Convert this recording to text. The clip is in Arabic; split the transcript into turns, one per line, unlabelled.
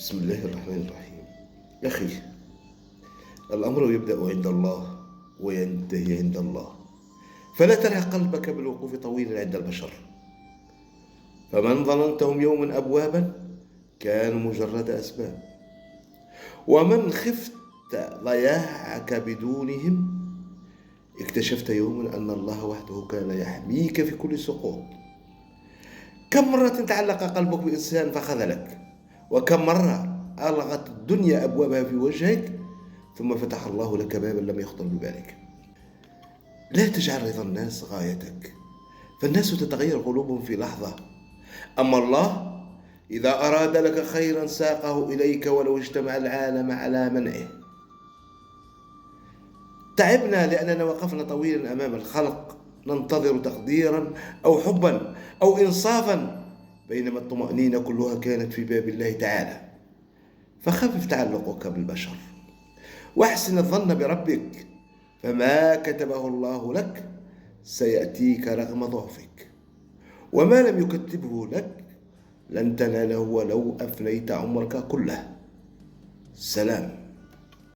بسم الله الرحمن الرحيم. يا أخي، الأمر يبدأ عند الله وينتهي عند الله، فلا ترهق قلبك بالوقوف طويلا عند البشر، فمن ظننتهم يوما أبوابا كانوا مجرد أسباب، ومن خفت ضياعك بدونهم اكتشفت يوما أن الله وحده كان يحميك في كل سقوط. كم مرة تعلق قلبك بإنسان فخذلك، وكم مرة ألغت الدنيا أبوابها في وجهك ثم فتح الله لك بابا لم يخطر ببالك. لا تجعل رضا الناس غايتك، فالناس تتغير قلوبهم في لحظة، أما الله إذا أراد لك خيرا ساقه إليك ولو اجتمع العالم على منعه. تعبنا لأننا وقفنا طويلا أمام الخلق ننتظر تقديرا أو حبا أو إنصافا، بينما الطمأنينة كلها كانت في باب الله تعالى. فخفف تعلقك بالبشر واحسن الظن بربك، فما كتبه الله لك سيأتيك رغم ضعفك، وما لم يكتبه لك لن تناله ولو أفنيت عمرك كله. سلام.